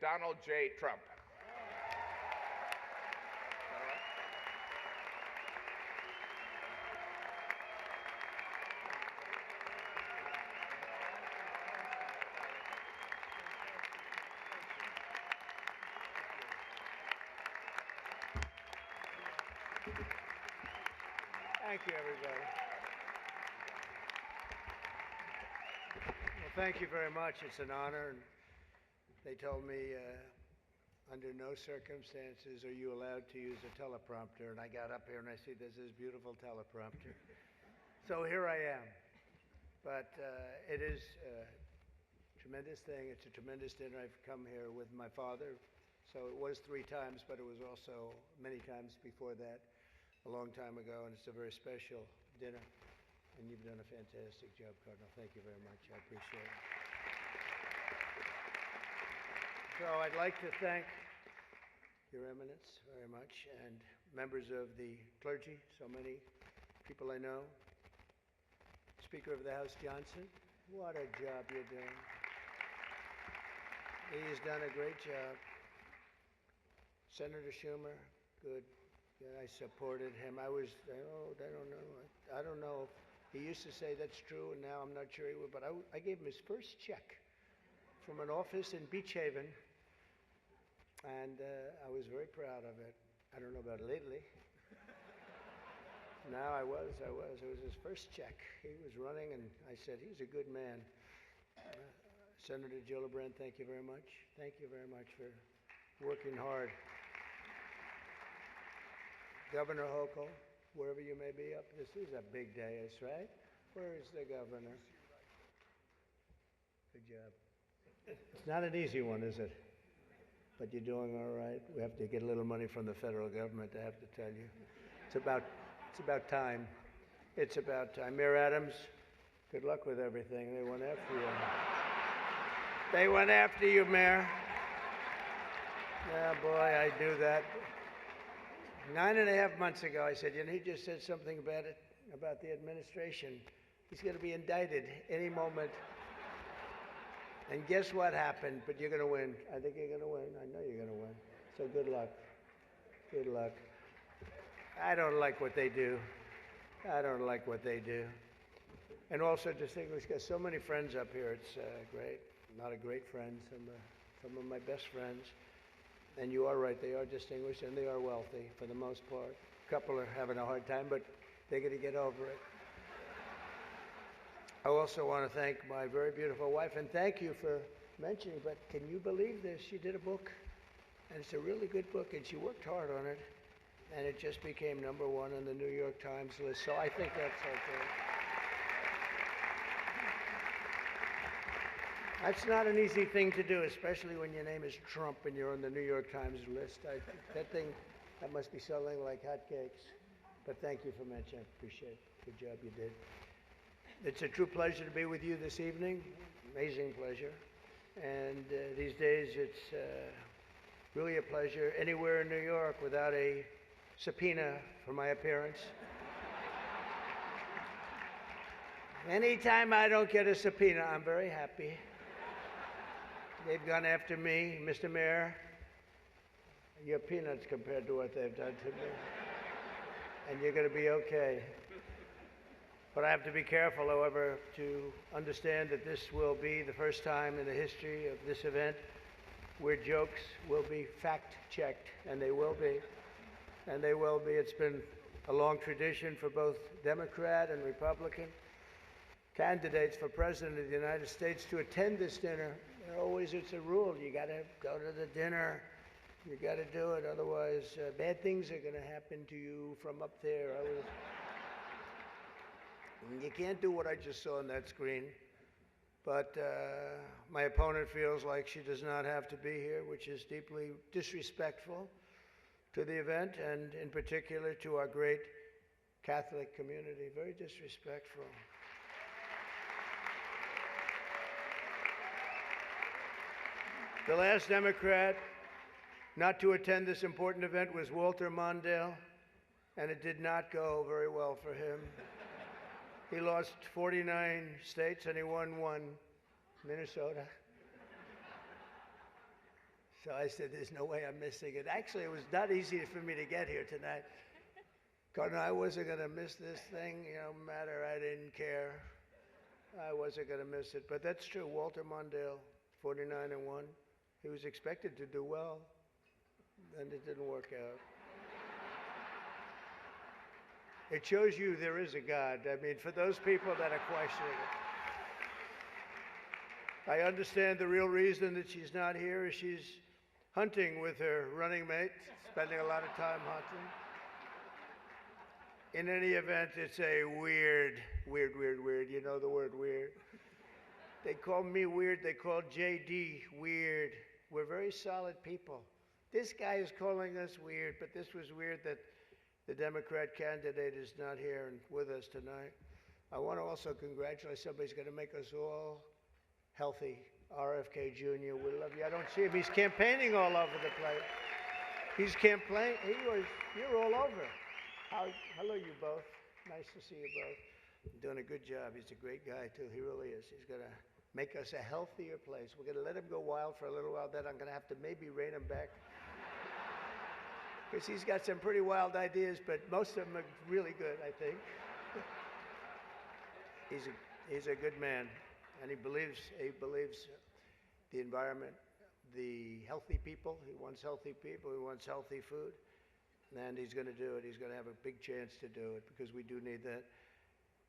Donald J. Trump. Thank you, everybody. Well, thank you very much. It's an honor. And they told me under no circumstances are you allowed to use a teleprompter. And I got up here and I see this beautiful teleprompter. So here I am. But it is a tremendous thing. It's a tremendous dinner. I've come here with my father. So it was 3 times, but it was also many times before that, a long time ago, and it's a very special dinner. And you've done a fantastic job, Cardinal. Thank you very much. I appreciate it. So I'd like to thank Your Eminence very much, and members of the clergy, so many people I know. Speaker of the House Johnson, what a job you're doing. He's done a great job. Senator Schumer, good. Yeah, I supported him. I don't know. He used to say that's true, and now I'm not sure he would, but I gave him his first check from an office in Beach Haven, and I was very proud of it. I don't know about lately. No, I was. It was his first check. He was running, and I said, he's a good man. Senator Gillibrand, thank you very much. Thank you very much for working hard. Governor Hochul, wherever you may be up, this is a big day, that's right. Where is the governor? Good job. It's not an easy one, is it? But you're doing all right. We have to get a little money from the federal government, I have to tell you. It's about time. It's about time. Mayor Adams, good luck with everything. They went after you. They went after you, Mayor. Yeah, boy, I knew that. 9.5 months ago, I said, he just said something about the administration. He's going to be indicted any moment. And guess what happened? But you're going to win. I think you're going to win. I know you're going to win. So good luck. Good luck. I don't like what they do. And also distinguished, got so many friends up here. It's great. A lot of great friends, some of my best friends. And you are right, they are distinguished and they are wealthy for the most part. A couple are having a hard time, but they're going to get over it. I also want to thank my very beautiful wife, and thank you for mentioning, but can you believe this? She did a book, and it's a really good book, and she worked hard on it, and it just became #1 on the New York Times list, so I think that's okay. That's not an easy thing to do, especially when your name is Trump and you're on the New York Times list. That must be selling like hotcakes. But thank you for mentioning. I appreciate it. Good job you did. It's a true pleasure to be with you this evening. Amazing pleasure. And these days, it's really a pleasure anywhere in New York without a subpoena for my appearance. Anytime I don't get a subpoena, I'm very happy. They've gone after me, Mr. Mayor. You're peanuts compared to what they've done to me. And you're going to be okay. But I have to be careful, however, to understand that this will be the first time in the history of this event where jokes will be fact-checked, and they will be. And they will be. It's been a long tradition for both Democrat and Republican candidates for President of the United States to attend this dinner. It's a rule. You got to go to the dinner. You got to do it. Otherwise, bad things are going to happen to you from up there. You can't do what I just saw on that screen. But my opponent feels like she does not have to be here, which is deeply disrespectful to the event, and in particular to our great Catholic community. Very disrespectful. The last Democrat not to attend this important event was Walter Mondale, and it did not go very well for him. He lost 49 states and he won 1, Minnesota. So I said, there's no way I'm missing it. Actually, it was not easy for me to get here tonight. Cardinal, I wasn't going to miss this thing, no matter, I didn't care. I wasn't going to miss it. But that's true. Walter Mondale, 49-1. He was expected to do well, and it didn't work out. It shows you there is a God. I mean, for those people that are questioning it. I understand the real reason that she's not here is she's hunting with her running mate, spending a lot of time hunting. In any event, it's a weird. You know the word weird. They call me weird. They call JD weird. We're very solid people. This guy is calling us weird, but this was weird that the Democrat candidate is not here and with us tonight. I want to also congratulate somebody's going to make us all healthy. RFK Jr., we love you. I don't see him. He's campaigning all over the place. He's campaigning. You're all over. Hello, you both. Nice to see you both. You're doing a good job. He's a great guy, too. He really is. He's going to make us a healthier place. We're going to let him go wild for a little while. Then I'm going to have to maybe rein him back. Because he's got some pretty wild ideas, but most of them are really good, I think. He's a good man, and he believes the environment, the healthy people. He wants healthy people. He wants healthy food. And he's going to do it. He's going to have a big chance to do it because we do need that.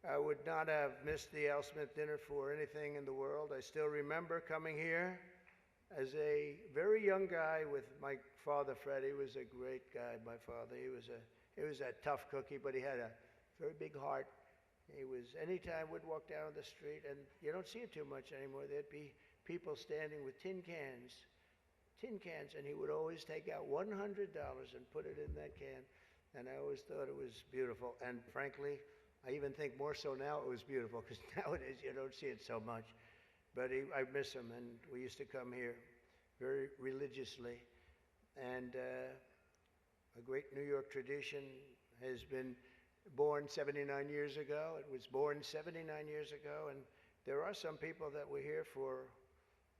I would not have missed the Al Smith dinner for anything in the world. I still remember coming here as a very young guy with my father, Fred. He was a great guy, my father. He was a tough cookie, but he had a very big heart. Anytime we'd walk down the street, and you don't see it too much anymore, there'd be people standing with tin cans, and he would always take out $100 and put it in that can. And I always thought it was beautiful. And frankly, I even think more so now it was beautiful, because nowadays you don't see it so much. But I miss him, and we used to come here very religiously. And a great New York tradition has been born 79 years ago. It was born 79 years ago, and there are some people that were here for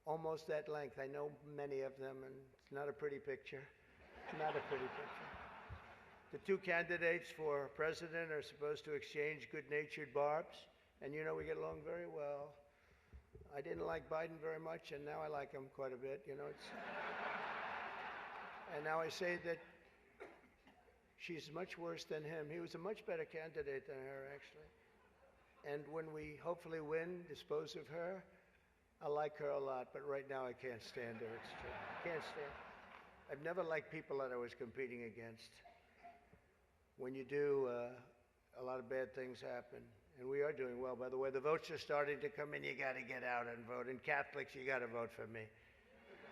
almost that length. I know many of them, and it's not a pretty picture. Not a pretty picture. The two candidates for president are supposed to exchange good-natured barbs, and you know we get along very well. I didn't like Biden very much, and now I like him quite a bit. You know, and now I say that she's much worse than him. He was a much better candidate than her, actually. And when we hopefully win, dispose of her, I like her a lot, but right now I can't stand her. It's true. I can't stand her. I've never liked people that I was competing against. When you do, a lot of bad things happen. And we are doing well. By the way, the votes are starting to come in. You got to get out and vote. And Catholics, you got to vote for me.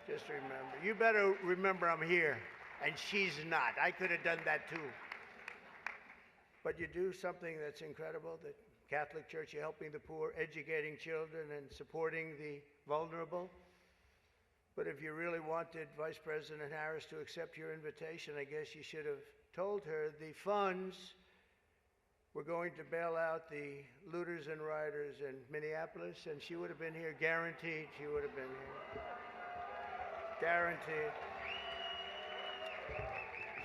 Just remember. You better remember I'm here, and she's not. I could have done that too. But you do something that's incredible. The Catholic Church, you're helping the poor, educating children, and supporting the vulnerable. But if you really wanted Vice President Harris to accept your invitation, I guess you should have told her the funds were going to bail out the looters and rioters in Minneapolis, and she would have been here, guaranteed she would have been here. Guaranteed.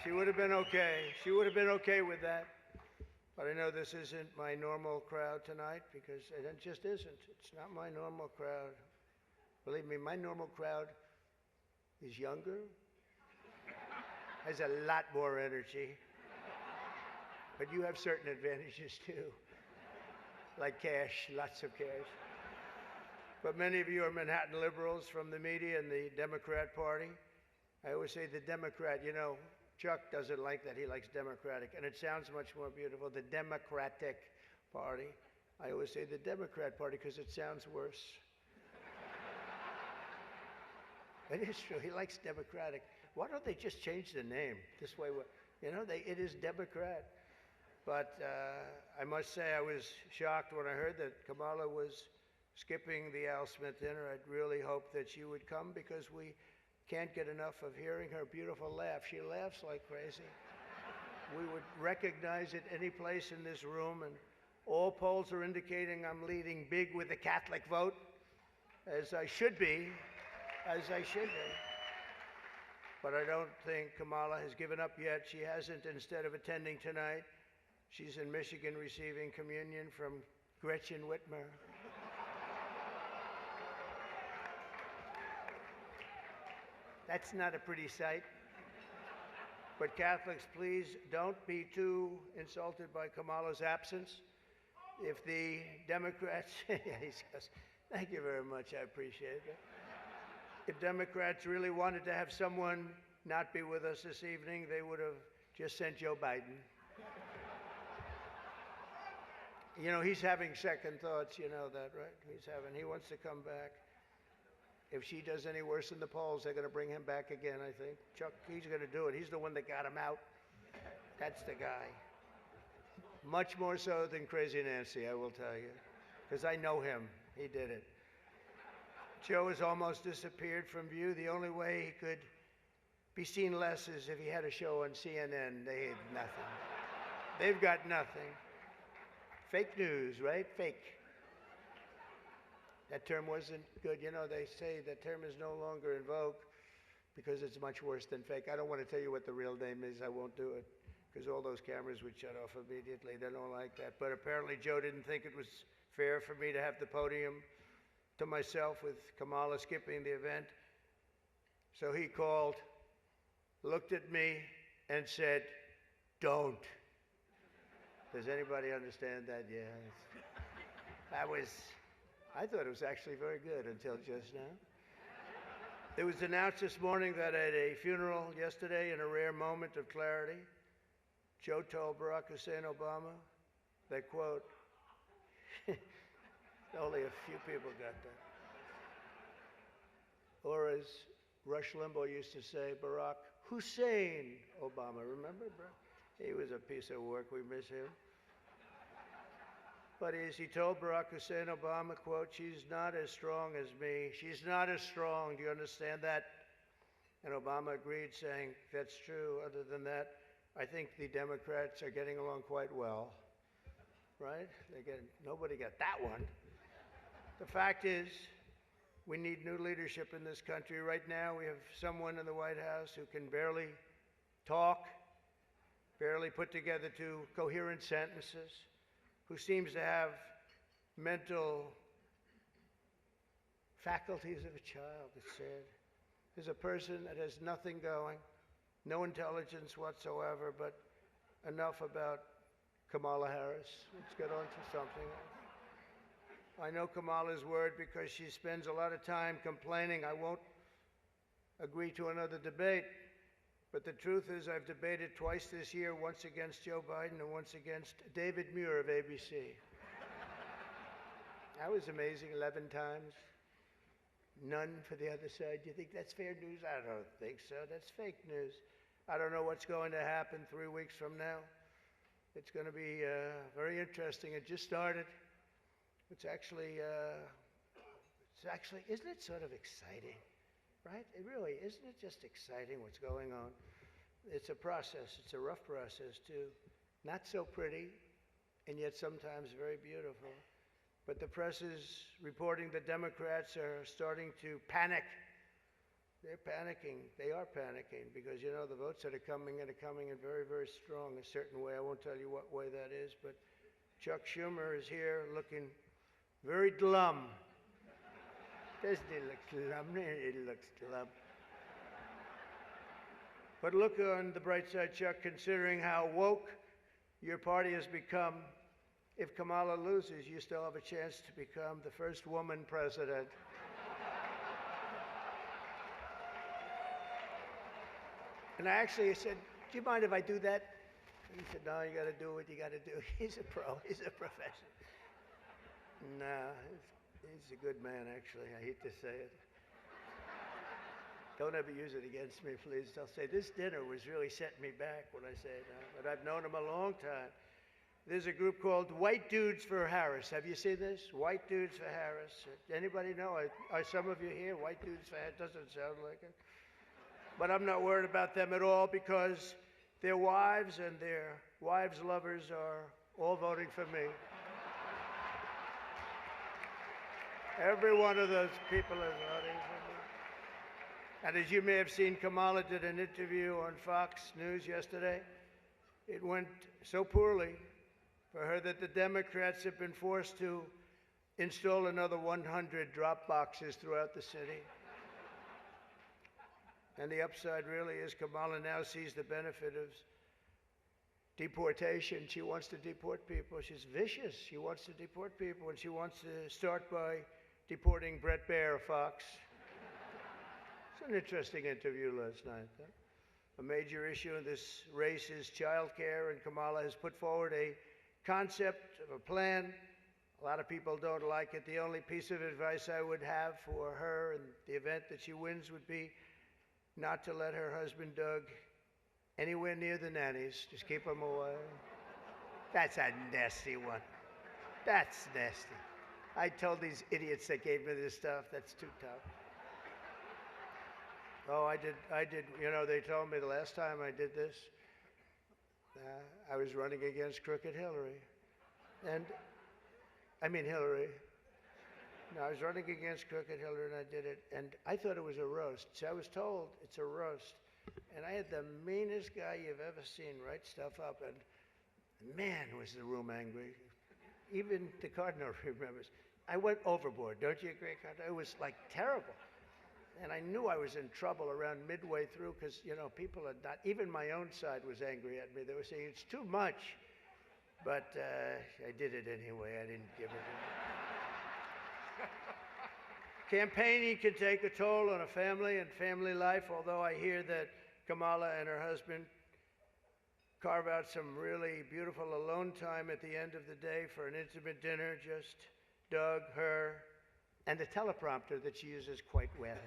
She would have been okay. She would have been okay with that. But I know this isn't my normal crowd tonight, because it just isn't. It's not my normal crowd. Believe me, my normal crowd is younger, has a lot more energy, but you have certain advantages too, like cash, lots of cash. But many of you are Manhattan liberals from the media and the Democrat Party. I always say the Democrat, you know, Chuck doesn't like that. He likes Democratic, and it sounds much more beautiful, the Democratic Party. I always say the Democrat Party because it sounds worse. It is true. He likes Democratic. Why don't they just change the name? This way, you know, it is Democrat. But I must say I was shocked when I heard that Kamala was skipping the Al Smith dinner. I'd really hoped that she would come, because we can't get enough of hearing her beautiful laugh. She laughs like crazy. We would recognize it any place in this room, and all polls are indicating I'm leading big with the Catholic vote, as I should be, as I should be. but I don't think Kamala has given up yet. She hasn't. Instead of attending tonight, she's in Michigan receiving communion from Gretchen Whitmer. That's not a pretty sight. But Catholics, please don't be too insulted by Kamala's absence. If the Democrats, yeah, he says, thank you very much, I appreciate it. If Democrats really wanted to have someone not be with us this evening, they would have just sent Joe Biden. You know, he's having second thoughts, you know that, right? He wants to come back. If she does any worse in the polls, they're going to bring him back again, I think. Chuck, he's going to do it. He's the one that got him out. That's the guy. Much more so than Crazy Nancy, I will tell you, because I know him. He did it. Joe has almost disappeared from view. The only way he could be seen less is if he had a show on CNN. They had nothing. They've got nothing. Fake news, right? Fake. That term wasn't good. You know, they say that term is no longer in vogue because it's much worse than fake. I don't want to tell you what the real name is. I won't do it because all those cameras would shut off immediately. They don't like that. But apparently Joe didn't think it was fair for me to have the podium to myself with Kamala skipping the event. So he called, looked at me, and said, don't. Does anybody understand that? Yeah. I thought it was actually very good until just now. It was announced this morning that at a funeral yesterday, in a rare moment of clarity, Joe told Barack Hussein Obama that, quote, only a few people got that. Or as Rush Limbaugh used to say, Barack Hussein Obama. Remember, Barack? He was a piece of work. We miss him. But as he told Barack Hussein Obama, quote, she's not as strong as me. She's not as strong. Do you understand that? And Obama agreed, saying, that's true. Other than that, I think the Democrats are getting along quite well. Right? Nobody got that one. The fact is, we need new leadership in this country. Right now, we have someone in the White House who can barely talk, barely put together two coherent sentences, who seems to have mental faculties of a child, it's said. There's a person that has nothing going, no intelligence whatsoever, but enough about Kamala Harris. Let's get on to something else. I know Kamala's word because she spends a lot of time complaining. I won't agree to another debate. But the truth is, I've debated twice this year, once against Joe Biden and once against David Muir of ABC. That was amazing, 11 times. None for the other side. Do you think that's fair news? I don't think so. That's fake news. I don't know what's going to happen 3 weeks from now. It's going to be very interesting. It just started. It's actually, isn't it sort of exciting? Right? It really, isn't it just exciting what's going on? It's a process. It's a rough process, too. Not so pretty, and yet sometimes very beautiful. But the press is reporting that Democrats are starting to panic. They're panicking. They are panicking because, you know, the votes that are coming in very, very strong a certain way. I won't tell you what way that is, but Chuck Schumer is here looking very glum. Doesn't he look glum? He looks glum. But look on the bright side, Chuck, considering how woke your party has become. If Kamala loses, you still have a chance to become the first woman president. And I actually said, do you mind if I do that? He said, no, you got to do what you got to do. He's a pro. He's a professional. No, he's a good man, actually. I hate to say it. Don't ever use it against me, please. They'll say, this dinner was really setting me back when I say that. But I've known him a long time. There's a group called White Dudes for Harris. Have you seen this? White Dudes for Harris. Anybody know? Are some of you here? White Dudes for Harris? Doesn't sound like it. But I'm not worried about them at all because their wives and their wives' lovers are all voting for me. Every one of those people is voting for me. And as you may have seen, Kamala did an interview on Fox News yesterday. It went so poorly for her that the Democrats have been forced to install another 100 drop boxes throughout the city. And the upside really is Kamala now sees the benefit of deportation. She wants to deport people. She's vicious. She wants to deport people, and she wants to start by deporting Bret Baier of Fox. It's an interesting interview last night. A major issue in this race is child care, and Kamala has put forward a concept of a plan. A lot of people don't like it. The only piece of advice I would have for her in the event that she wins would be not to let her husband, Doug, anywhere near the nannies. Just keep them away. That's a nasty one. That's nasty. I told these idiots that gave me this stuff, that's too tough. Oh, I did. You know, they told me the last time I did this, I was running against Crooked Hillary. And, I mean Hillary. No, I was running against Crooked Hillary, and I did it. And I thought it was a roast. So I was told it's a roast. And I had the meanest guy you've ever seen write stuff up. And man, was the room angry. Even the Cardinal remembers. I went overboard. Don't you agree, Cardinal? It was like terrible. And I knew I was in trouble around midway through because, you know, people are not, even my own side was angry at me. They were saying, it's too much. But I did it anyway. I didn't give it in. Campaigning can take a toll on a family and family life, although I hear that Kamala and her husband carve out some really beautiful alone time at the end of the day for an intimate dinner, just Doug, her, and a teleprompter that she uses quite well.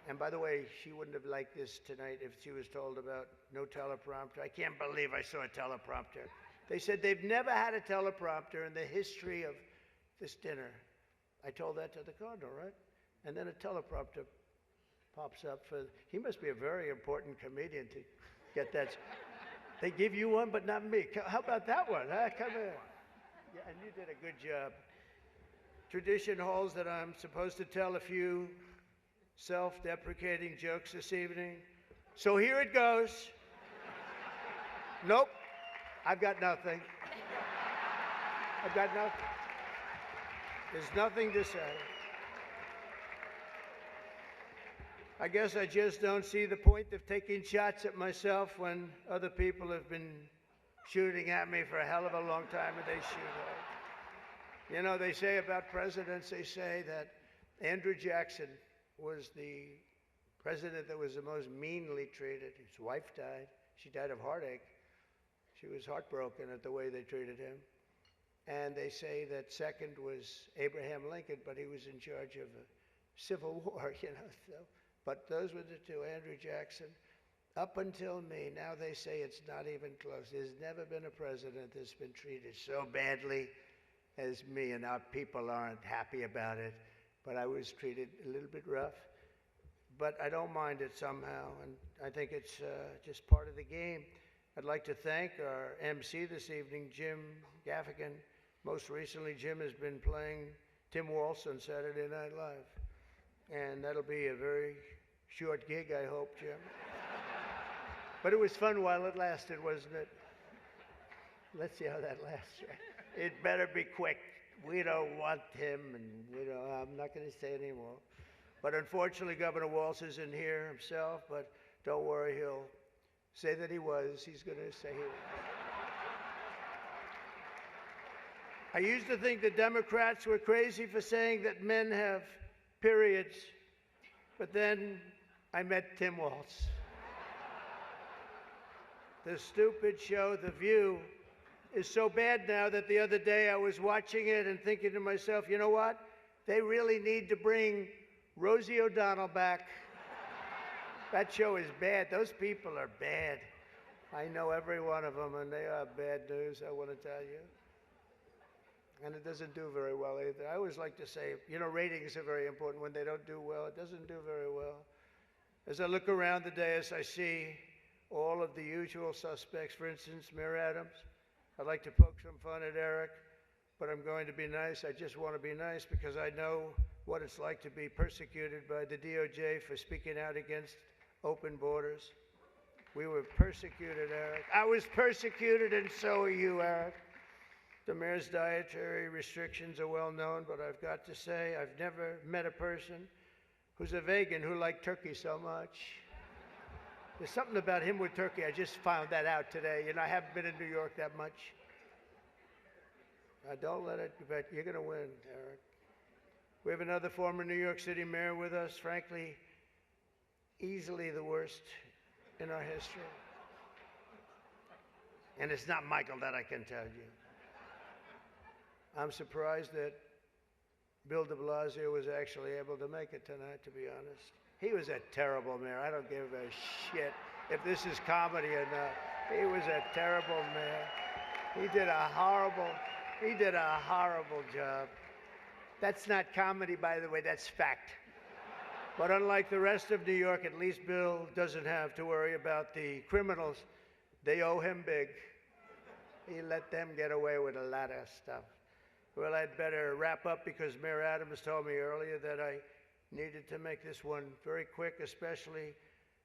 And by the way, she wouldn't have liked this tonight if she was told about no teleprompter. I can't believe I saw a teleprompter. They said they've never had a teleprompter in the history of this dinner. I told that to the Cardinal, right? And then a teleprompter pops up for, he must be a very important comedian to get that. They give you one, but not me. How about that one? Huh? Come here. Yeah, and you did a good job. Tradition holds that I'm supposed to tell a few self-deprecating jokes this evening. So here it goes. Nope, I've got nothing. I've got nothing. There's nothing to say. I guess I just don't see the point of taking shots at myself when other people have been shooting at me for a hell of a long time, and they shoot hard. You know, they say about presidents, they say that Andrew Jackson was the president that was the most meanly treated. His wife died. She died of heartache. She was heartbroken at the way they treated him. And they say that second was Abraham Lincoln, but he was in charge of a civil war, you know. So, but those were the two, Andrew Jackson. Up until me, now they say it's not even close. There's never been a president that's been treated so badly as me, and our people aren't happy about it. But I was treated a little bit rough. But I don't mind it somehow, and I think it's just part of the game. I'd like to thank our MC this evening, Jim Gaffigan. Most recently, Jim has been playing Tim Waltz on Saturday Night Live. And that'll be a very short gig, I hope, Jim. But it was fun while it lasted, wasn't it? Let's see how that lasts. It better be quick. We don't want him, and I'm not going to say anymore. But unfortunately, Governor Walz isn't here himself, but don't worry, he'll say that he was. He's going to say he was. I used to think the Democrats were crazy for saying that men have periods, but then I met Tim Waltz. The stupid show, The View, is so bad now that the other day I was watching it and thinking to myself, you know what? They really need to bring Rosie O'Donnell back. That show is bad. Those people are bad. I know every one of them, and they are bad news, I want to tell you. And it doesn't do very well either. I always like to say, you know, ratings are very important. When they don't do well, it doesn't do very well. As I look around the dais, I see all of the usual suspects. For instance, Mayor Adams. I'd like to poke some fun at Eric, but I'm going to be nice. I just want to be nice because I know what it's like to be persecuted by the DOJ for speaking out against open borders. We were persecuted, Eric. I was persecuted, and so are you, Eric. The mayor's dietary restrictions are well known, but I've got to say, I've never met a person who's a vegan who liked turkey so much. There's something about him with turkey. I just found that out today. You know, I haven't been in New York that much. Don't let it, but you're going to win, Eric. We have another former New York City mayor with us, frankly, easily the worst in our history. And it's not Michael, that I can tell you. I'm surprised that Bill de Blasio was actually able to make it tonight, to be honest. He was a terrible mayor. I don't give a shit if this is comedy or not. He was a terrible mayor. He did a horrible job. That's not comedy, by the way, that's fact. But unlike the rest of New York, at least Bill doesn't have to worry about the criminals. They owe him big. He let them get away with a lot of stuff. Well, I'd better wrap up because Mayor Adams told me earlier that I needed to make this one very quick, especially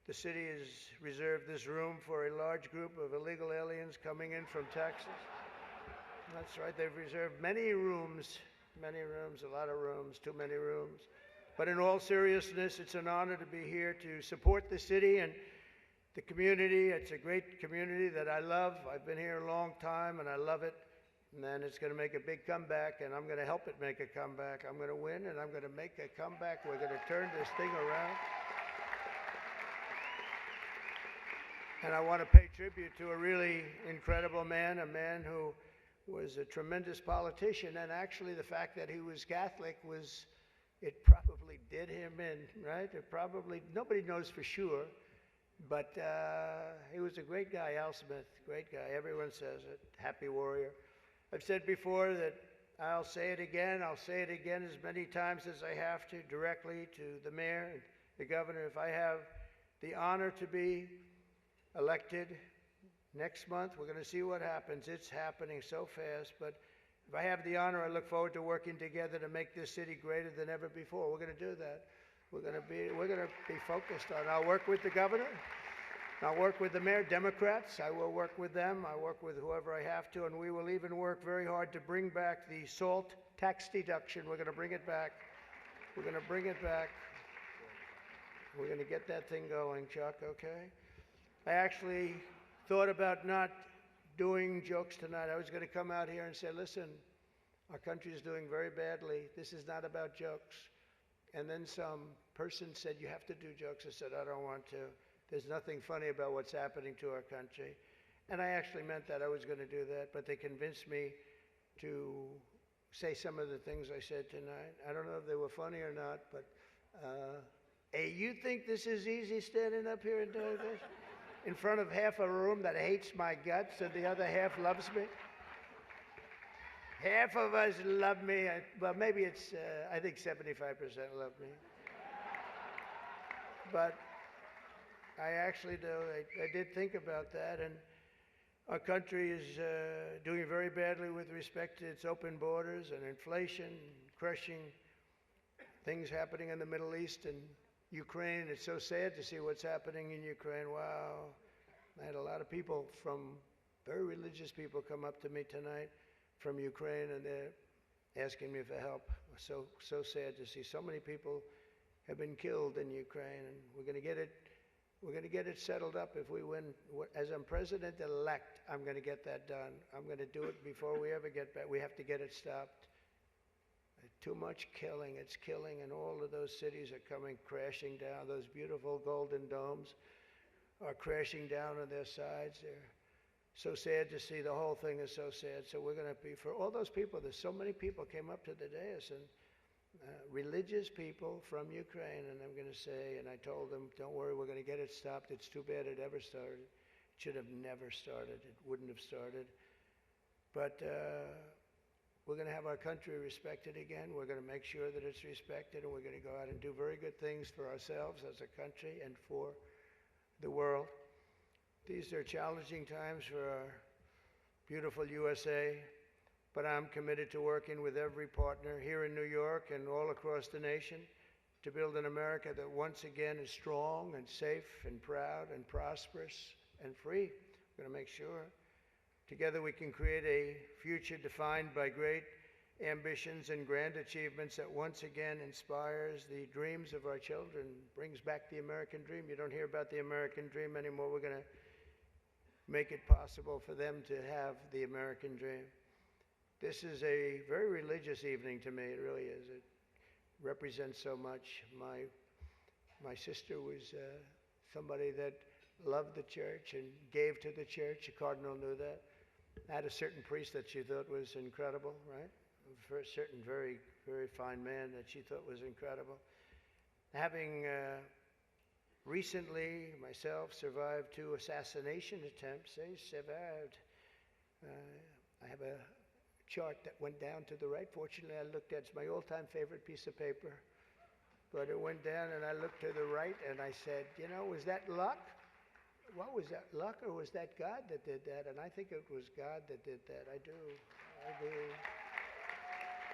the city has reserved this room for a large group of illegal aliens coming in from Texas. That's right, they've reserved many rooms, a lot of rooms, too many rooms. But in all seriousness, it's an honor to be here to support the city and the community. It's a great community that I love. I've been here a long time and I love it. And then it's going to make a big comeback, and I'm going to help it make a comeback. I'm going to win, and I'm going to make a comeback. We're going to turn this thing around. And I want to pay tribute to a really incredible man, a man who was a tremendous politician, and actually the fact that he was Catholic it probably did him in, right? It probably, nobody knows for sure, but he was a great guy, Al Smith, great guy. Everyone says it, happy warrior. I've said before that I'll say it again as many times as I have to, directly to the mayor and the governor. If I have the honor to be elected next month, we're going to see what happens. It's happening so fast, but if I have the honor, I look forward to working together to make this city greater than ever before. We're going to do that. We're going to be focused on it. I'll work with the governor. I'll work with the mayor, Democrats. I will work with them. I work with whoever I have to, and we will even work very hard to bring back the SALT tax deduction. We're going to bring it back. We're going to bring it back. We're going to get that thing going, Chuck, okay? I actually thought about not doing jokes tonight. I was going to come out here and say, listen, our country is doing very badly. This is not about jokes. And then some person said, you have to do jokes. I said, I don't want to. There's nothing funny about what's happening to our country. And I actually meant that. I was going to do that. But they convinced me to say some of the things I said tonight. I don't know if they were funny or not, but hey, you think this is easy standing up here and doing this? In front of half a room that hates my guts and the other half loves me? Half of us love me. Well, maybe it's, I think 75% love me. But I actually do. I did think about that, and our country is doing very badly with respect to its open borders and inflation, crushing things happening in the Middle East and Ukraine. It's so sad to see what's happening in Ukraine. Wow. I had a lot of people very religious people come up to me tonight from Ukraine, and they're asking me for help. So sad to see so many people have been killed in Ukraine, and we're going to get it settled up if we win. As I'm president-elect, I'm going to get that done. I'm going to do it before we ever get back. We have to get it stopped. Too much killing. It's killing, and all of those cities are coming crashing down. Those beautiful golden domes are crashing down on their sides. They're so sad to see. The whole thing is so sad. So we're going to be, for all those people, there's so many people came up to the dais, and religious people from Ukraine, and I'm going to say, and I told them, don't worry, we're going to get it stopped. It's too bad it ever started. It should have never started. It wouldn't have started. But we're going to have our country respected again. We're going to make sure that it's respected, and we're going to go out and do very good things for ourselves as a country and for the world. These are challenging times for our beautiful USA, but I'm committed to working with every partner here in New York and all across the nation to build an America that once again is strong and safe and proud and prosperous and free. We're going to make sure. Together we can create a future defined by great ambitions and grand achievements that once again inspires the dreams of our children, brings back the American dream. You don't hear about the American dream anymore. We're going to make it possible for them to have the American dream. This is a very religious evening to me. It really is. It represents so much. My sister was somebody that loved the church and gave to the church. The cardinal knew that. Had a certain priest that she thought was incredible, right? For a certain very, very fine man that she thought was incredible. Having recently myself survived 2 assassination attempts, I have a chart that went down to the right. Fortunately, I looked at it's my all-time favorite piece of paper. But it went down and I looked to the right and I said, you know, was that luck? What was that, luck, or was that God that did that? And I think it was God that did that. I do.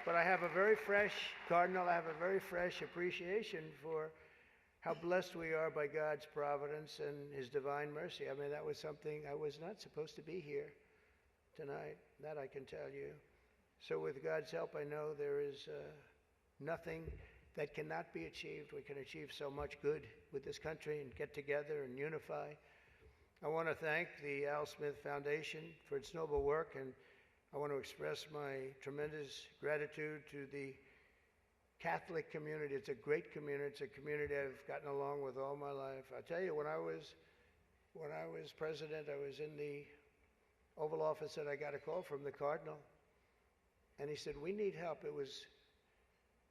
But I have a very fresh, Cardinal, I have a very fresh appreciation for how blessed we are by God's providence and His divine mercy. I mean, that was something, I was not supposed to be here tonight. That I can tell you. So with God's help, I know there is nothing that cannot be achieved. We can achieve so much good with this country and get together and unify. I want to thank the Al Smith Foundation for its noble work, and I want to express my tremendous gratitude to the Catholic community. It's a great community. It's a community I've gotten along with all my life. I tell you, when I was president, I was in the Oval Office and I got a call from the Cardinal, and he said, we need help. It was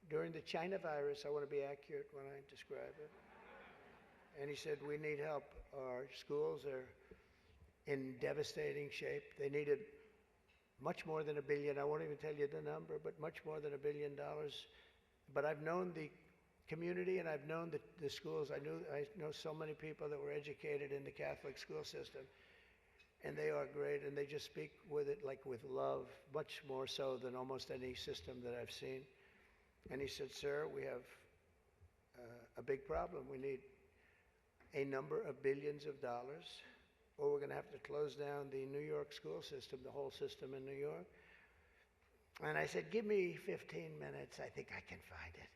during the China virus. I want to be accurate when I describe it. And he said, we need help. Our schools are in devastating shape. They needed much more than $1 billion. I won't even tell you the number, but much more than $1 billion. But I've known the community and I've known the schools. I know so many people that were educated in the Catholic school system. And they are great, and they just speak with it like with love, much more so than almost any system that I've seen. And he said, sir, we have a big problem. We need a number of billions of dollars, or we're going to have to close down the New York school system, the whole system in New York. And I said, give me 15 minutes. I think I can find it.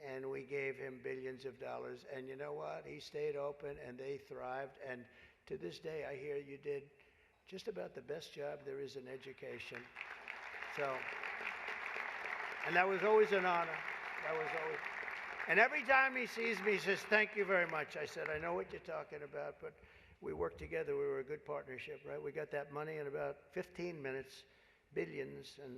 And we gave him billions of dollars. And you know what? He stayed open, and they thrived. And to this day, I hear you did just about the best job there is in education. So, and that was always an honor. That was always. And every time he sees me, he says, thank you very much. I said, I know what you're talking about, but we worked together. We were a good partnership, right? We got that money in about 15 minutes, billions, and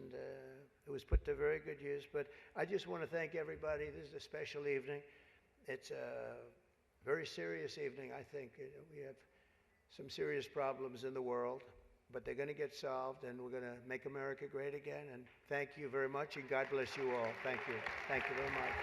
it was put to very good use. But I just want to thank everybody. This is a special evening. It's a very serious evening, I think. We have some serious problems in the world, but they're going to get solved, and we're going to make America great again. And thank you very much, and God bless you all. Thank you. Thank you very much.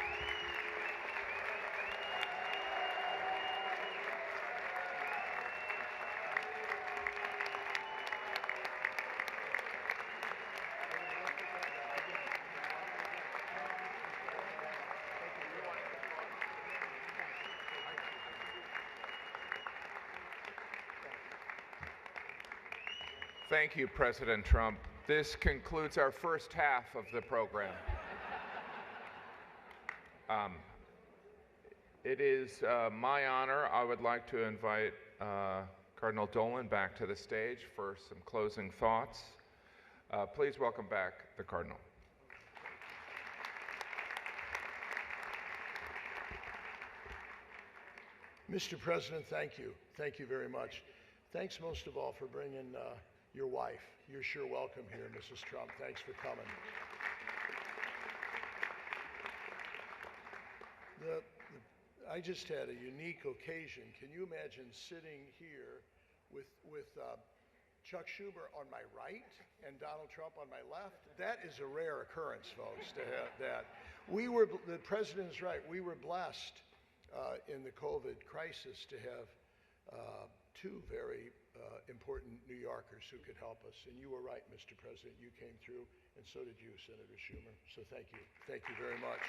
Thank you, President Trump. This concludes our first half of the program. It is my honor. I would like to invite Cardinal Dolan back to the stage for some closing thoughts. Please welcome back the Cardinal. Mr. President, thank you. Thank you very much. Thanks most of all for bringing your wife. You're sure welcome here, Mrs. Trump. Thanks for coming. I just had a unique occasion. Can you imagine sitting here with Chuck Schumer on my right and Donald Trump on my left? That is a rare occurrence, folks, to have that. The president is right. We were blessed in the COVID crisis to have two very important New Yorkers who could help us. And you were right, Mr. President. You came through, and so did you, Senator Schumer. So thank you. Thank you very much.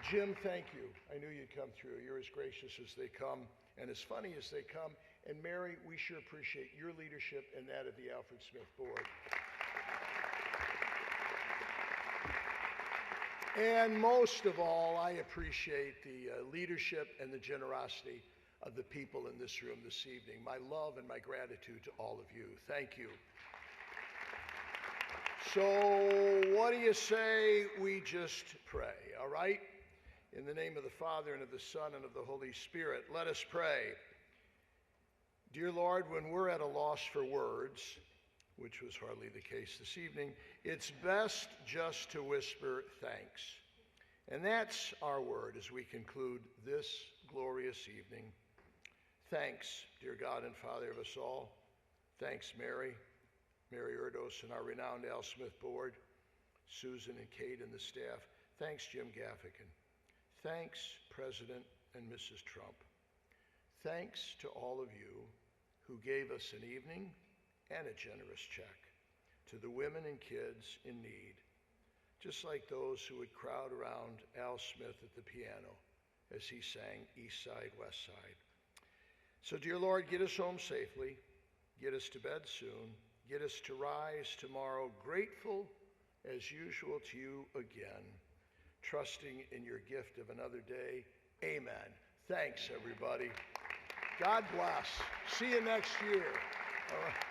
Jim, thank you. I knew you'd come through. You're as gracious as they come and as funny as they come. And Mary, we sure appreciate your leadership and that of the Alfred Smith Board. And most of all, I appreciate the leadership and the generosity of the people in this room this evening. My love and my gratitude to all of you. Thank you. So what do you say we just pray, all right? In the name of the Father, and of the Son, and of the Holy Spirit, let us pray. Dear Lord, when we're at a loss for words, which was hardly the case this evening, it's best just to whisper thanks. And that's our word as we conclude this glorious evening. Thanks, dear God and Father of us all. Thanks, Mary Erdos and our renowned Al Smith Board, Susan and Kate and the staff. Thanks, Jim Gaffigan. Thanks, President and Mrs. Trump. Thanks to all of you who gave us an evening and a generous check, to the women and kids in need, just like those who would crowd around Al Smith at the piano as he sang East Side, West Side. So, dear Lord, get us home safely, get us to bed soon, get us to rise tomorrow grateful as usual to you again, trusting in your gift of another day. Amen. Thanks, everybody. God bless. See you next year. All right.